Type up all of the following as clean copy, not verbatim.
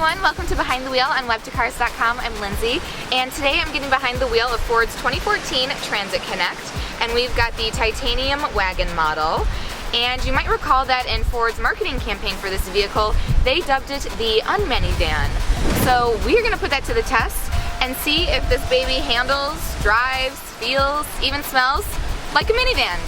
everyone, welcome to Behind the Wheel on web2cars.com. I'm Lindsay, and today I'm getting behind the wheel of Ford's 2014 Transit Connect, and we've got the titanium wagon model. And you might recall that in Ford's marketing campaign for this vehicle, they dubbed it the unminivan. So we're going to put that to the test and see if this baby handles, drives, feels, even smells like a minivan.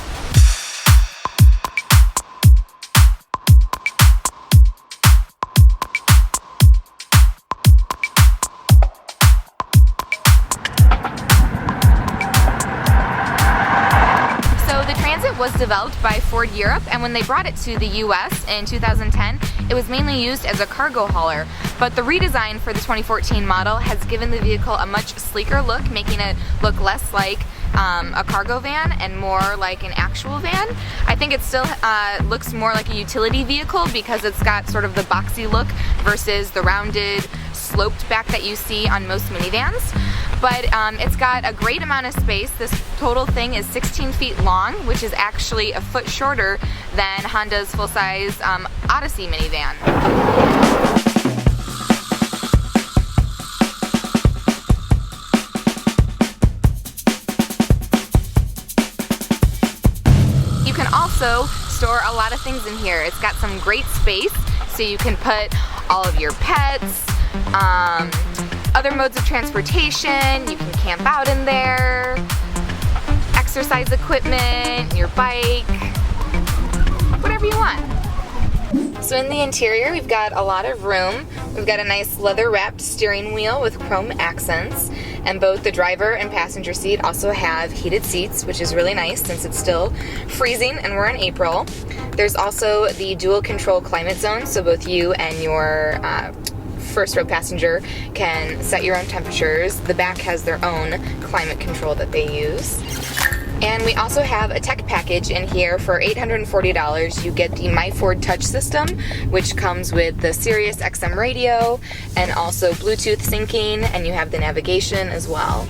Was developed by Ford Europe, and when they brought it to the US in 2010, it was mainly used as a cargo hauler. But the redesign for the 2014 model has given the vehicle a much sleeker look, making it look less like a cargo van and more like an actual van. I think it still looks more like a utility vehicle because it's got sort of the boxy look versus the rounded, sloped back that you see on most minivans. But it's got a great amount of space. This total thing is 16 feet long, which is actually a foot shorter than Honda's full-size Odyssey minivan. You can also store a lot of things in here. It's got some great space, so you can put all of your pets, other modes of transportation. You can camp out in there, exercise equipment, your bike, whatever you want. So in the interior, we've got a lot of room. We've got a nice leather-wrapped steering wheel with chrome accents, and both the driver and passenger seat also have heated seats, which is really nice since it's still freezing and we're in April. There's also the dual control climate zone, so both you and your first row passenger can set your own temperatures. The back has their own climate control that they use. And we also have a tech package in here for $840. You get the Myford touch system, which comes with the Sirius XM radio and also Bluetooth syncing, and you have the navigation as well.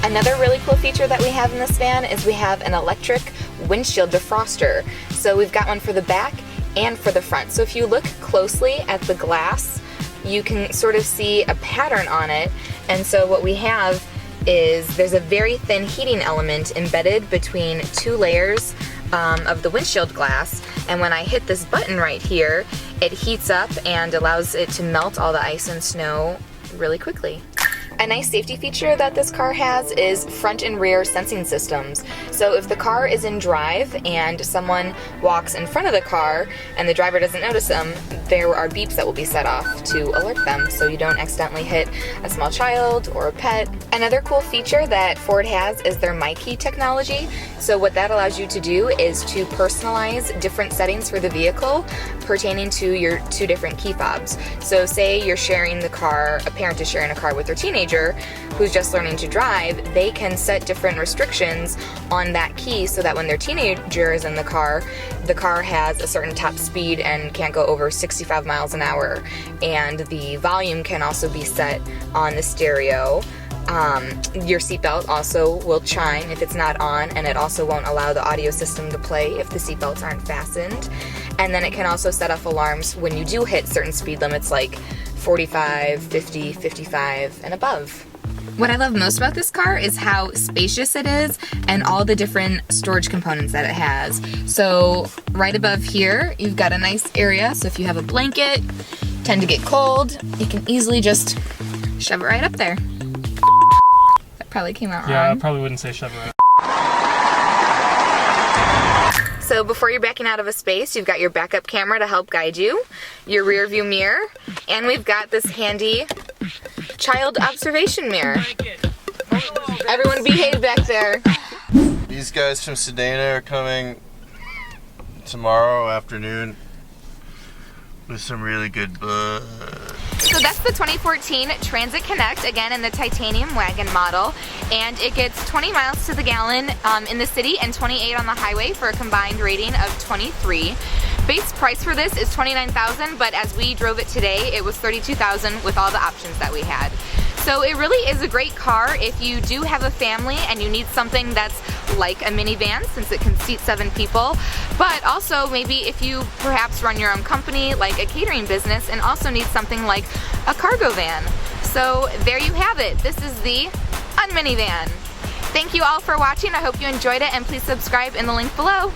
Another really cool feature that we have in this van is we have an electric windshield defroster. So we've got one for the back and for the front. So if you look closely at the glass, you can sort of see a pattern on it. And so what we have is there's a very thin heating element embedded between two layers of the windshield glass. And when I hit this button right here, it heats up and allows it to melt all the ice and snow really quickly. A nice safety feature that this car has is front and rear sensing systems. So if the car is in drive and someone walks in front of the car and the driver doesn't notice them, there are beeps that will be set off to alert them so you don't accidentally hit a small child or a pet. Another cool feature that Ford has is their MyKey technology. So what that allows you to do is to personalize different settings for the vehicle pertaining to your two different key fobs. So say you're sharing the car, a parent is sharing a car with their teenager who's just learning to drive, they can set different restrictions on that key so that when their teenager is in the car has a certain top speed and can't go over 65 miles an hour. And the volume can also be set on the stereo. Your seatbelt also will chime if it's not on, and it also won't allow the audio system to play if the seatbelts aren't fastened. And then it can also set off alarms when you do hit certain speed limits like 45, 50, 55, and above. What I love most about this car is how spacious it is and all the different storage components that it has. So right above here, you've got a nice area, so if you have a blanket, tend to get cold, you can easily just shove it right up there. That probably came out wrong. Yeah, I probably wouldn't say shove it right. So before you're backing out of a space, you've got your backup camera to help guide you, your rear view mirror, and we've got this handy child observation mirror. Everyone behave back there. These guys from Sedana are coming tomorrow afternoon with some really good bud. So that's the 2014 Transit Connect, again in the titanium wagon model, and it gets 20 miles to the gallon in the city and 28 on the highway for a combined rating of 23. Base price for this is $29,000, but as we drove it today, it was $32,000 with all the options that we had. So it really is a great car if you do have a family and you need something that's like a minivan, since it can seat 7 people, but also maybe if you perhaps run your own company like a catering business and also need something like a cargo van. So there you have it. This is the unminivan. Thank you all for watching. I hope you enjoyed it, and please subscribe in the link below.